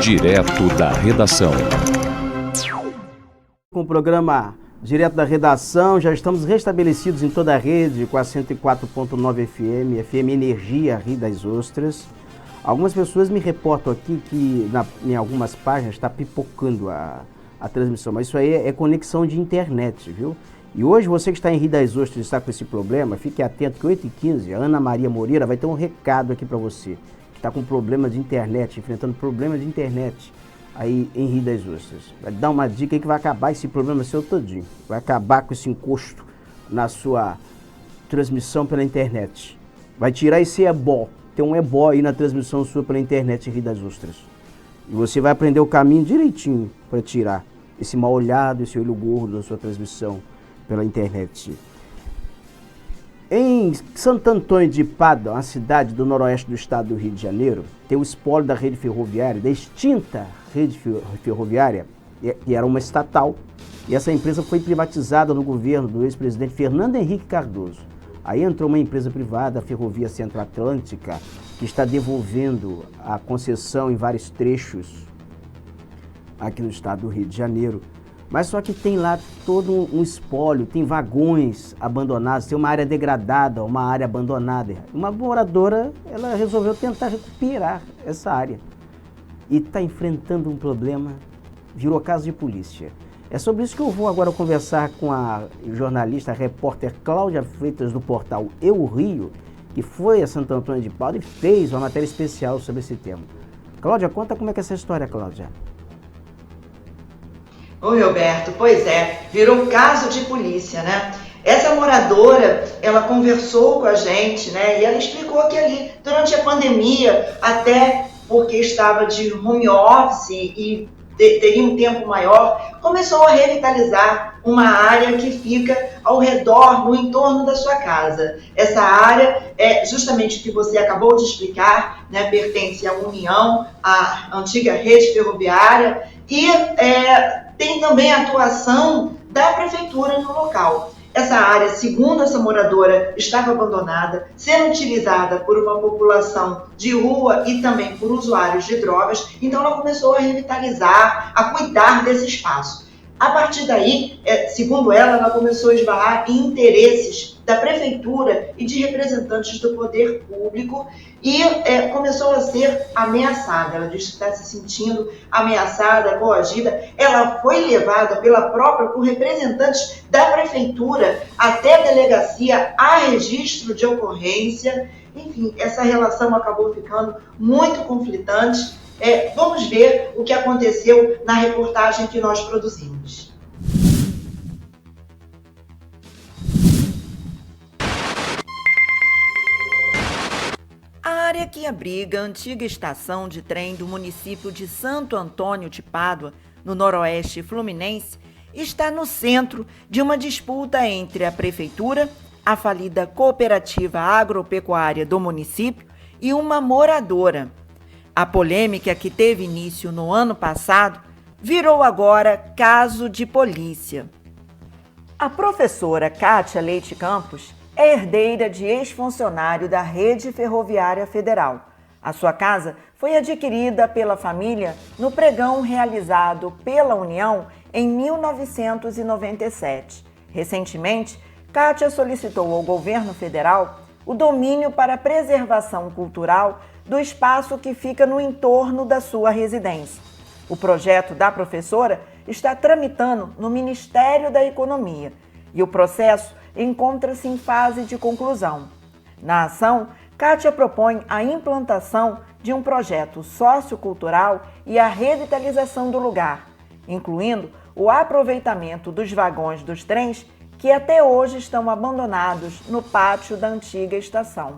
Direto da redação. Com o programa Direto da Redação, já estamos restabelecidos em toda a rede com a 104.9 FM, FM Energia Rio das Ostras. Algumas pessoas me reportam aqui que em algumas páginas está pipocando a transmissão, mas isso aí é conexão de internet, viu? E hoje você que está em Rio das Ostras e está com esse problema, fique atento que 8h15, a Ana Maria Moreira vai ter um recado aqui para você, que está com problema de internet, enfrentando problema de internet aí em Rio das Ostras. Vai dar uma dica aí que vai acabar esse problema seu todinho, vai acabar com esse encosto na sua transmissão pela internet. Vai tirar esse ebó, tem um ebó aí na transmissão sua pela internet em Rio das Ostras. E você vai aprender o caminho direitinho para tirar esse mal olhado, esse olho gordo da sua transmissão pela internet. Em Santo Antônio de Pádua, uma cidade do noroeste do estado do Rio de Janeiro, tem o espólio da rede ferroviária, da extinta rede ferroviária, que era uma estatal, e essa empresa foi privatizada no governo do ex-presidente Fernando Henrique Cardoso. Aí entrou uma empresa privada, a Ferrovia Centro-Atlântica, que está devolvendo a concessão em vários trechos aqui no estado do Rio de Janeiro. Mas só que tem lá todo um espólio, tem vagões abandonados, tem uma área degradada, uma área abandonada. Uma moradora, ela resolveu tentar recuperar essa área e está enfrentando um problema, virou caso de polícia. É sobre isso que eu vou agora conversar com a jornalista, a repórter Cláudia Freitas do portal Eu Rio, que foi a Santo Antônio de Pádua e fez uma matéria especial sobre esse tema. Cláudia, conta como é que é essa história, Cláudia. Oi, Roberto. Pois é, virou caso de polícia, né? Essa moradora, ela conversou com a gente, né? E ela explicou que ali, durante a pandemia, até porque estava de home office e teria um tempo maior, começou a revitalizar uma área que fica ao redor, no entorno da sua casa. Essa área é justamente o que você acabou de explicar, né? Pertence à União, à antiga rede ferroviária, e tem também a atuação da prefeitura no local. Essa área, segundo essa moradora, estava abandonada, sendo utilizada por uma população de rua e também por usuários de drogas, então ela começou a revitalizar, a cuidar desse espaço. A partir daí, segundo ela começou a esbarrar em interesses da prefeitura e de representantes do poder público e começou a ser ameaçada. Ela disse que está se sentindo ameaçada, coagida. Ela foi levada por representantes da prefeitura até a delegacia a registro de ocorrência. Enfim, essa relação acabou ficando muito conflitante. Vamos ver o que aconteceu na reportagem que nós produzimos. A área que abriga a antiga estação de trem do município de Santo Antônio de Pádua, no noroeste fluminense, está no centro de uma disputa entre a prefeitura, a falida cooperativa agropecuária do município e uma moradora. A polêmica que teve início no ano passado virou agora caso de polícia. A professora Kátia Leite Campos é herdeira de ex-funcionário da Rede Ferroviária Federal. A sua casa foi adquirida pela família no pregão realizado pela União em 1997. Recentemente, Kátia solicitou ao governo federal o domínio para a preservação cultural do espaço que fica no entorno da sua residência. O projeto da professora está tramitando no Ministério da Economia e o processo encontra-se em fase de conclusão. Na ação, Kátia propõe a implantação de um projeto sociocultural e a revitalização do lugar, incluindo o aproveitamento dos vagões dos trens que até hoje estão abandonados no pátio da antiga estação.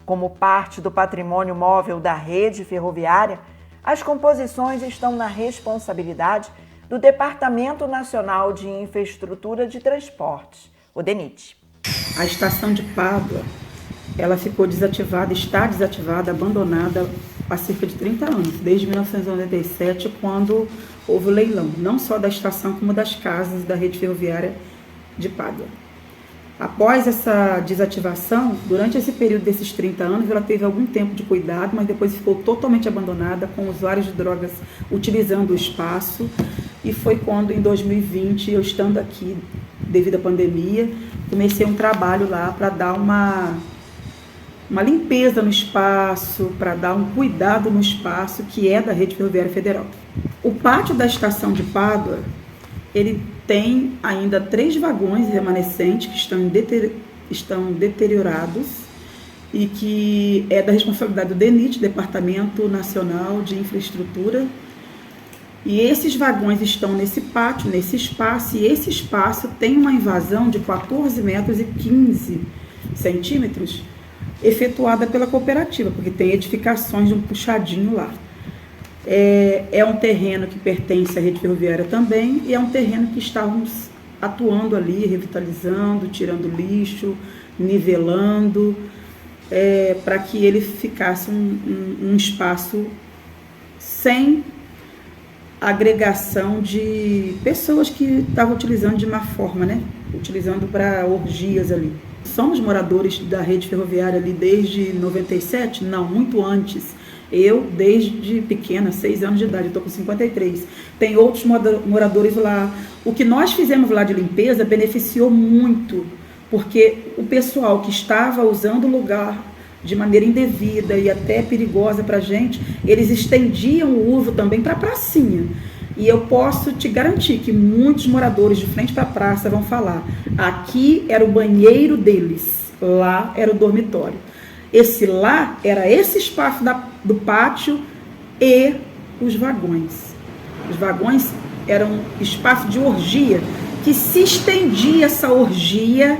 Como parte do patrimônio móvel da rede ferroviária, as composições estão na responsabilidade do Departamento Nacional de Infraestrutura de Transportes, o DENIT. A estação de Pádua, ela ficou desativada, está desativada, abandonada há cerca de 30 anos, desde 1997, quando houve o leilão, não só da estação, como das casas da rede ferroviária de Pádua. Após essa desativação, durante esse período desses 30 anos, ela teve algum tempo de cuidado, mas depois ficou totalmente abandonada, com usuários de drogas utilizando o espaço. E foi quando, em 2020, eu estando aqui, devido à pandemia, comecei um trabalho lá para dar uma limpeza no espaço, para dar um cuidado no espaço que é da Rede Ferroviária Federal. O pátio da estação de Pádua, ele tem ainda 3 vagões remanescentes que estão deteriorados e que é da responsabilidade do DENIT, Departamento Nacional de Infraestrutura. E esses vagões estão nesse pátio, nesse espaço, e esse espaço tem uma invasão de 14 metros e 15 centímetros efetuada pela cooperativa, porque tem edificações de um puxadinho lá. É um terreno que pertence à Rede Ferroviária também, e é um terreno que estávamos atuando ali, revitalizando, tirando lixo, nivelando, para que ele ficasse um espaço sem agregação de pessoas que estavam utilizando de má forma, né? Utilizando para orgias ali. Somos moradores da Rede Ferroviária ali desde 97? Não, muito antes. Eu, desde pequena, 6 anos de idade, eu estou com 53. Tem outros moradores lá. O que nós fizemos lá de limpeza beneficiou muito, porque o pessoal que estava usando o lugar de maneira indevida e até perigosa para a gente, eles estendiam o uso também para a pracinha. E eu posso te garantir que muitos moradores de frente para a praça vão falar: aqui era o banheiro deles, lá era o dormitório. Esse lá era esse espaço do pátio e os vagões. Os vagões eram espaço de orgia, que se estendia essa orgia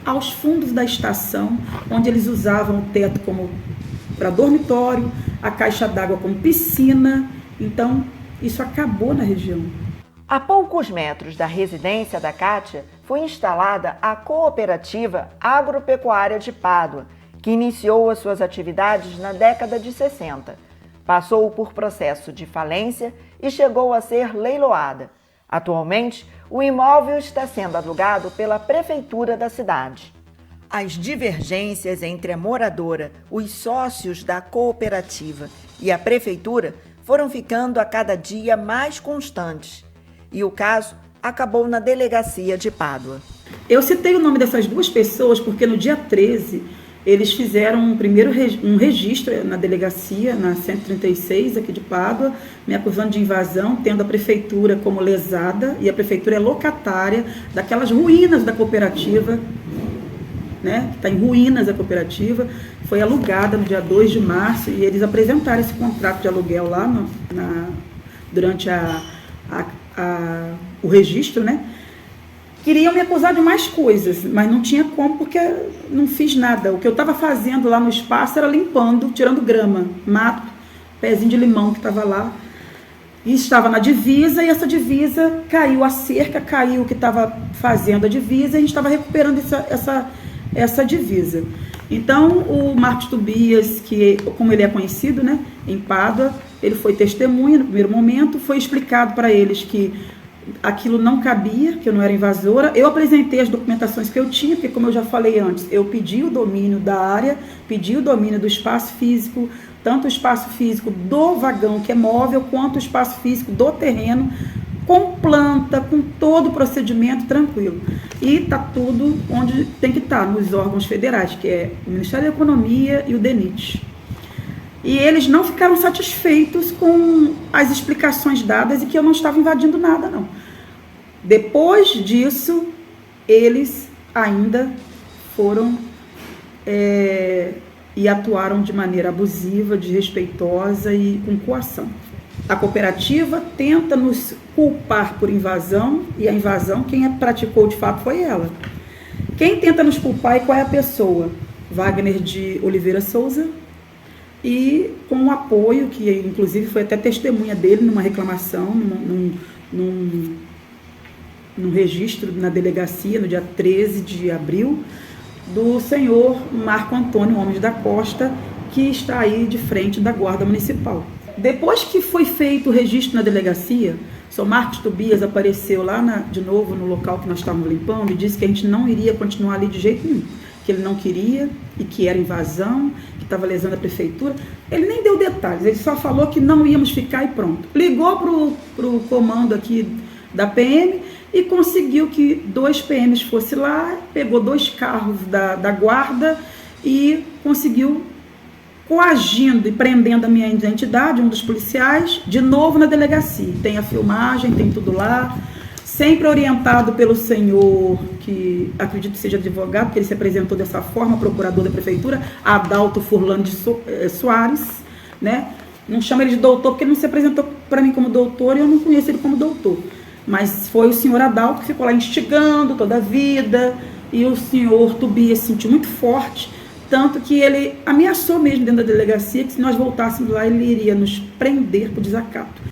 aos fundos da estação, onde eles usavam o teto como para dormitório, a caixa d'água como piscina. Então, isso acabou na região. A poucos metros da residência da Kátia, foi instalada a Cooperativa Agropecuária de Pádua, que iniciou as suas atividades na década de 60. Passou por processo de falência e chegou a ser leiloada. Atualmente, o imóvel está sendo alugado pela prefeitura da cidade. As divergências entre a moradora, os sócios da cooperativa e a prefeitura foram ficando a cada dia mais constantes. E o caso acabou na delegacia de Pádua. Eu citei o nome dessas 2 pessoas porque no dia 13 eles fizeram um registro na delegacia, na 136 aqui de Pádua, me acusando de invasão, tendo a prefeitura como lesada, e a prefeitura é locatária daquelas ruínas da cooperativa, né, que está em ruínas a cooperativa. Foi alugada no dia 2 de março e eles apresentaram esse contrato de aluguel lá durante o registro, né? Queriam me acusar de mais coisas, mas não tinha como, porque não fiz nada. O que eu estava fazendo lá no espaço era limpando, tirando grama, mato, pezinho de limão que estava lá. E estava na divisa, e essa divisa caiu a cerca, caiu o que estava fazendo a divisa, e a gente estava recuperando essa divisa. Então, o Marcos Tobias, que, como ele é conhecido, né, em Pádua, ele foi testemunha no primeiro momento, foi explicado para eles que aquilo não cabia, que eu não era invasora. Eu apresentei as documentações que eu tinha, porque, como eu já falei antes, eu pedi o domínio da área, pedi o domínio do espaço físico, tanto o espaço físico do vagão, que é móvel, quanto o espaço físico do terreno, com planta, com todo o procedimento tranquilo. E está tudo onde tem que estar, nos órgãos federais, que é o Ministério da Economia e o DENIT. E eles não ficaram satisfeitos com as explicações dadas e que eu não estava invadindo nada, não. Depois disso, eles ainda foram e atuaram de maneira abusiva, desrespeitosa e com coação. A cooperativa tenta nos culpar por invasão, e a invasão, quem praticou de fato foi ela. Quem tenta nos culpar e qual é a pessoa? Wagner de Oliveira Souza, e com o apoio, que inclusive foi até testemunha dele numa reclamação, num registro na delegacia, no dia 13 de abril, do senhor Marco Antônio Gomes da Costa, que está aí de frente da Guarda Municipal. Depois que foi feito o registro na delegacia, o Sr. Marcos Tobias apareceu lá de novo no local que nós estávamos limpando e disse que a gente não iria continuar ali de jeito nenhum, que ele não queria e que era invasão, que estava lesando a prefeitura. Ele nem deu detalhes, ele só falou que não íamos ficar e pronto. Ligou pro comando aqui da PM e conseguiu que 2 PMs fossem lá, pegou 2 carros da guarda e conseguiu, coagindo e prendendo a minha identidade, um dos policiais, de novo na delegacia. Tem a filmagem, tem tudo lá, sempre orientado pelo senhor, que acredito que seja advogado, porque ele se apresentou dessa forma, procurador da prefeitura, Adalto Furlan de Soares, né? Não chama ele de doutor, porque ele não se apresentou para mim como doutor e eu não conheço ele como doutor. Mas foi o senhor Adalto que ficou lá instigando toda a vida, e o senhor Tobias se sentiu muito forte, tanto que ele ameaçou mesmo dentro da delegacia que se nós voltássemos lá ele iria nos prender por desacato.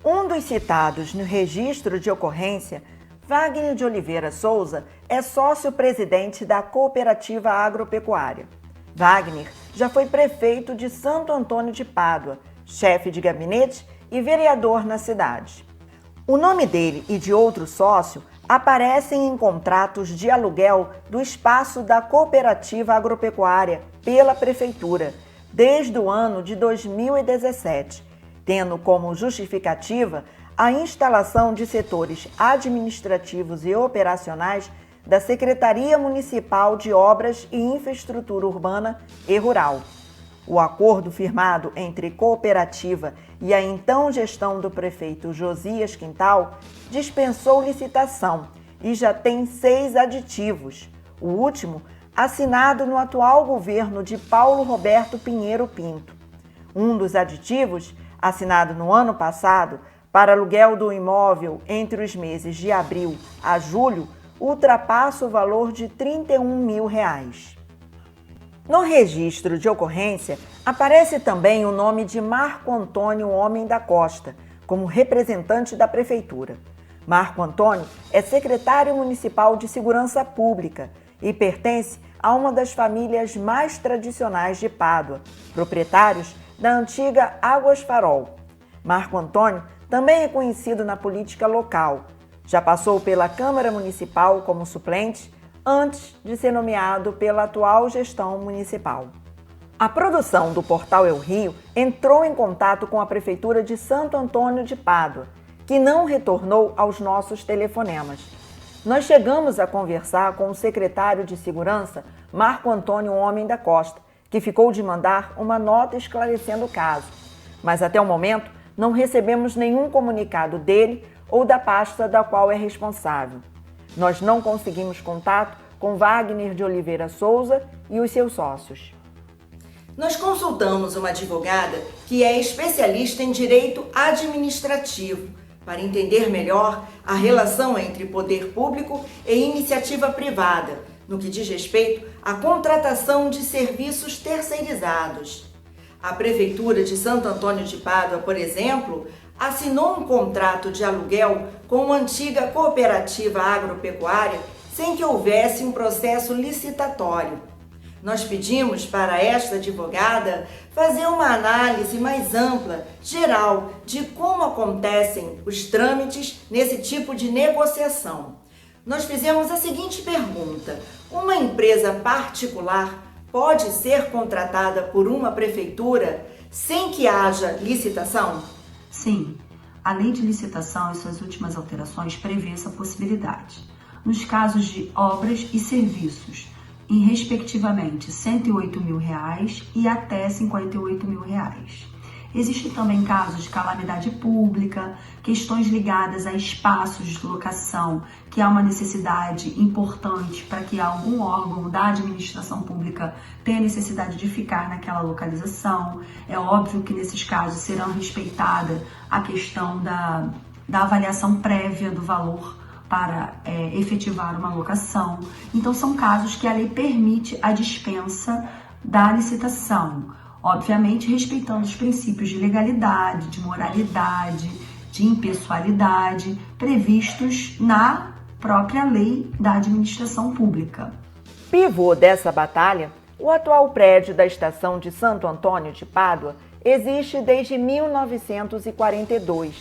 Um dos citados no registro de ocorrência, Wagner de Oliveira Souza, é sócio-presidente da Cooperativa Agropecuária. Wagner já foi prefeito de Santo Antônio de Pádua, chefe de gabinete e vereador na cidade. O nome dele e de outro sócio aparecem em contratos de aluguel do espaço da Cooperativa Agropecuária pela Prefeitura desde o ano de 2017, tendo como justificativa a instalação de setores administrativos e operacionais da Secretaria Municipal de Obras e Infraestrutura Urbana e Rural. O acordo firmado entre cooperativa e a então gestão do prefeito Josias Quintal dispensou licitação e já tem 6 aditivos, o último assinado no atual governo de Paulo Roberto Pinheiro Pinto. Um dos aditivos, assinado no ano passado, para aluguel do imóvel entre os meses de abril a julho, ultrapassa o valor de R$ 31 mil. No registro de ocorrência, aparece também o nome de Marco Antônio Homem da Costa, como representante da Prefeitura. Marco Antônio é secretário municipal de Segurança Pública e pertence a uma das famílias mais tradicionais de Pádua, proprietários da antiga Águas Farol. Marco Antônio também é conhecido na política local. Já passou pela Câmara Municipal como suplente, antes de ser nomeado pela atual gestão municipal. A produção do Portal Eu Rio entrou em contato com a Prefeitura de Santo Antônio de Pádua, que não retornou aos nossos telefonemas. Nós chegamos a conversar com o secretário de Segurança, Marco Antônio Homem da Costa, que ficou de mandar uma nota esclarecendo o caso. Mas até o momento não recebemos nenhum comunicado dele ou da pasta da qual é responsável. Nós não conseguimos contato com Wagner de Oliveira Souza e os seus sócios. Nós consultamos uma advogada que é especialista em direito administrativo para entender melhor a relação entre poder público e iniciativa privada, no que diz respeito à contratação de serviços terceirizados. A Prefeitura de Santo Antônio de Pádua, por exemplo, assinou um contrato de aluguel com a antiga Cooperativa Agropecuária sem que houvesse um processo licitatório. Nós pedimos para esta advogada fazer uma análise mais ampla, geral, de como acontecem os trâmites nesse tipo de negociação. Nós fizemos a seguinte pergunta: uma empresa particular pode ser contratada por uma prefeitura sem que haja licitação? Sim, a lei de licitação e suas últimas alterações prevê essa possibilidade. Nos casos de obras e serviços, em respectivamente R$ 108 mil e até R$ 58 mil. Existem também casos de calamidade pública, questões ligadas a espaços de locação, que há uma necessidade importante para que algum órgão da administração pública tenha necessidade de ficar naquela localização. É óbvio que nesses casos será respeitada a questão da avaliação prévia do valor para efetivar uma locação. Então são casos que a lei permite a dispensa da licitação, obviamente respeitando os princípios de legalidade, de moralidade, de impessoalidade previstos na própria lei da administração pública. Pivô dessa batalha, o atual prédio da estação de Santo Antônio de Pádua, existe desde 1942.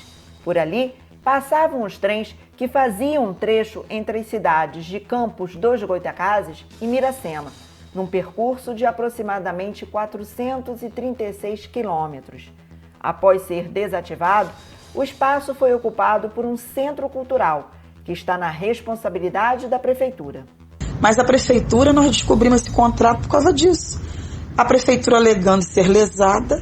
Por ali, passavam os trens que faziam um trecho entre as cidades de Campos dos Goytacazes e Miracema, num percurso de aproximadamente 436 quilômetros. Após ser desativado, o espaço foi ocupado por um centro cultural, que está na responsabilidade da Prefeitura. Mas a Prefeitura, nós descobrimos esse contrato por causa disso. A Prefeitura alegando ser lesada,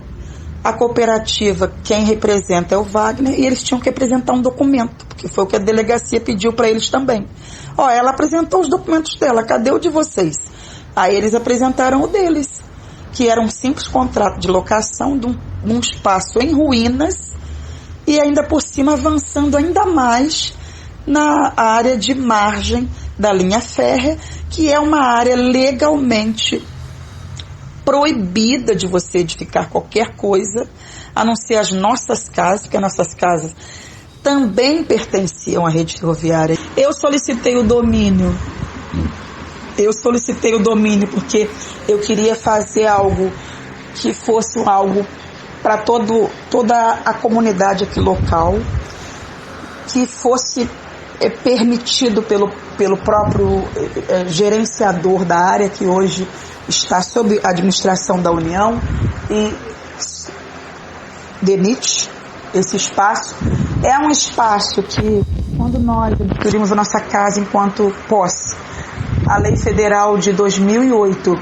a cooperativa, quem representa é o Wagner, e eles tinham que apresentar um documento, porque foi o que a delegacia pediu para eles também. Ela apresentou os documentos dela, cadê o de vocês? Aí eles apresentaram o deles, que era um simples contrato de locação de um espaço em ruínas e ainda por cima avançando ainda mais na área de margem da linha férrea, que é uma área legalmente proibida de você edificar qualquer coisa, a não ser as nossas casas, porque as nossas casas também pertenciam à rede ferroviária. Eu solicitei o domínio porque eu queria fazer algo que fosse algo para toda a comunidade aqui local, que fosse permitido pelo próprio gerenciador da área, que hoje está sob a administração da União, e demite esse espaço. É um espaço que, quando nós adquirimos a nossa casa enquanto posse, a Lei Federal de 2008,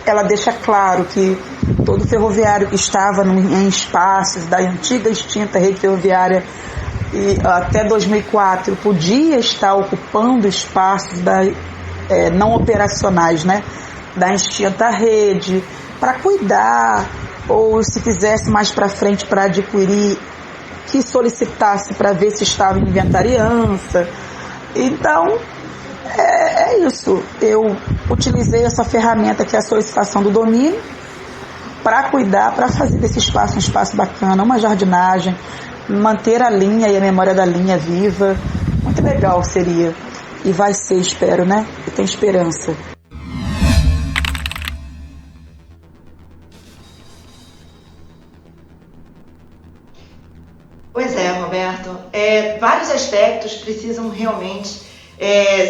ela deixa claro que todo ferroviário que estava em espaços da antiga extinta rede ferroviária e até 2004 podia estar ocupando espaços não operacionais, né, da extinta rede, para cuidar, ou se quisesse mais para frente para adquirir, que solicitasse para ver se estava em inventariança. Então, é isso. Eu utilizei essa ferramenta que é a solicitação do domínio para cuidar, para fazer desse espaço um espaço bacana, uma jardinagem, manter a linha e a memória da linha viva. Muito legal seria. E vai ser, espero, né? Eu tenho esperança. Pois é, Roberto. Vários aspectos precisam realmente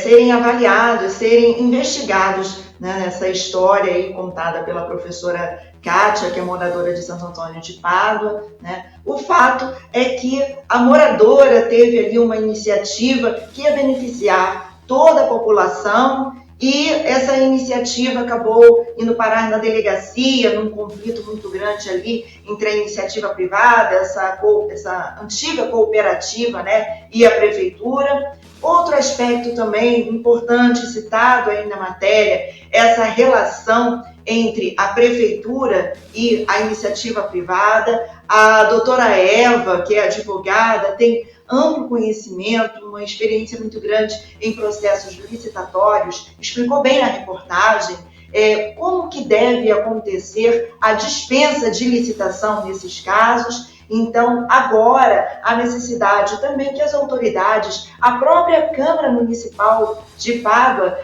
serem avaliados, serem investigados, né, nessa história aí contada pela professora Kátia, que é moradora de Santo Antônio de Pádua, né? O fato é que a moradora teve ali uma iniciativa que ia beneficiar toda a população, e essa iniciativa acabou indo parar na delegacia, num conflito muito grande ali entre a iniciativa privada, essa antiga cooperativa, né, e a prefeitura. Outro aspecto também importante citado aí na matéria, essa relação entre a prefeitura e a iniciativa privada. A doutora Eva, que é advogada, tem amplo conhecimento, uma experiência muito grande em processos licitatórios, explicou bem na reportagem como que deve acontecer a dispensa de licitação nesses casos. Então, agora, a necessidade também que as autoridades, a própria Câmara Municipal de Pádua,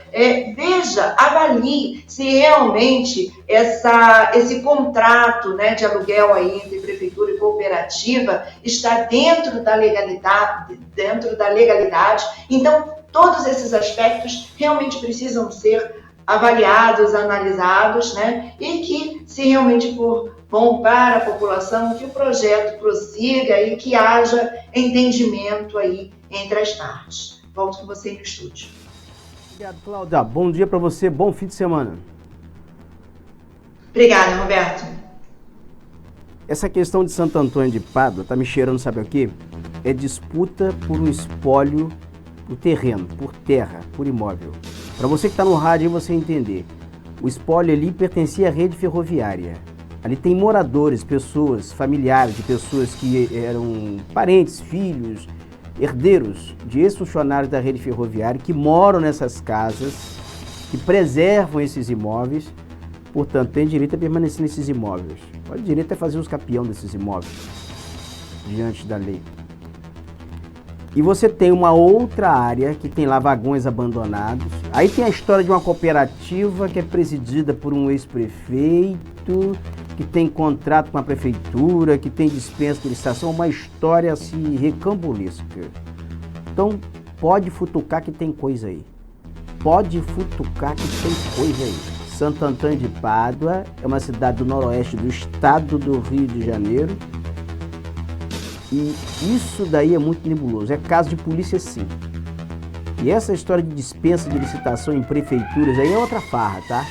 avalie se realmente esse contrato, né, de aluguel aí entre prefeitura e cooperativa está dentro da legalidade. Então, todos esses aspectos realmente precisam ser avaliados, analisados, né, e que, se realmente for bom para a população, que o projeto prossiga e que haja entendimento aí entre as partes. Volto com você no estúdio. Obrigado, Cláudia. Bom dia para você, bom fim de semana. Obrigada, Roberto. Essa questão de Santo Antônio de Pádua tá me cheirando, sabe o quê? É disputa por um espólio, por terreno, por terra, por imóvel. Para você que está no rádio, você entender. O espólio ali pertencia à rede ferroviária. Ali tem moradores, pessoas, familiares de pessoas que eram parentes, filhos, herdeiros de ex-funcionários da rede ferroviária que moram nessas casas, que preservam esses imóveis, portanto, tem direito a permanecer nesses imóveis. Pode direito a fazer os capião desses imóveis, diante da lei. E você tem uma outra área que tem lá vagões abandonados. Aí tem a história de uma cooperativa que é presidida por um ex-prefeito, que tem contrato com a prefeitura, que tem dispensa de licitação, uma história assim recambulesca. Então, pode futucar que tem coisa aí. Pode futucar que tem coisa aí. Santo Antônio de Pádua é uma cidade do noroeste do estado do Rio de Janeiro. E isso daí é muito nebuloso. É caso de polícia, sim. E essa história de dispensa de licitação em prefeituras aí é outra farra, tá?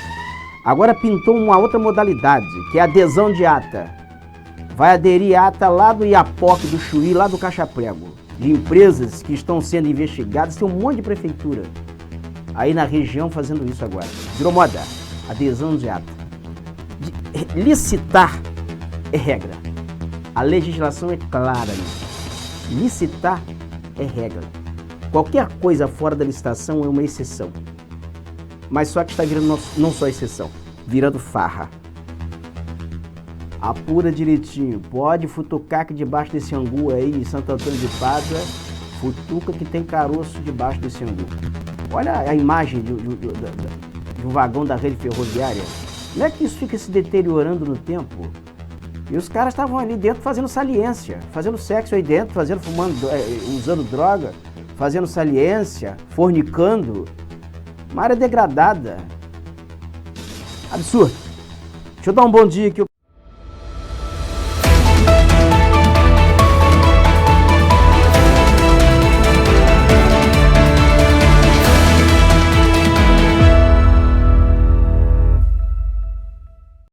Agora pintou uma outra modalidade, que é a adesão de ata. Vai aderir ata lá do Iapoque, do Chuí, lá do Caixa Prego. De empresas que estão sendo investigadas, tem um monte de prefeitura aí na região fazendo isso agora. Virou moda, adesão de ata. Licitar é regra. A legislação é clara nisso. Licitar é regra. Qualquer coisa fora da licitação é uma exceção. Mas só que está virando não só exceção, virando farra. Apura direitinho, pode futucar que debaixo desse angu aí em Santo Antônio de Pádua, futuca que tem caroço debaixo desse angu. Olha a imagem de um vagão da rede ferroviária. Não é que isso fica se deteriorando no tempo? E os caras estavam ali dentro fazendo saliência, fazendo sexo aí dentro, usando droga, fazendo saliência, fornicando. Uma área degradada. Absurdo. Deixa eu dar um bom dia aqui.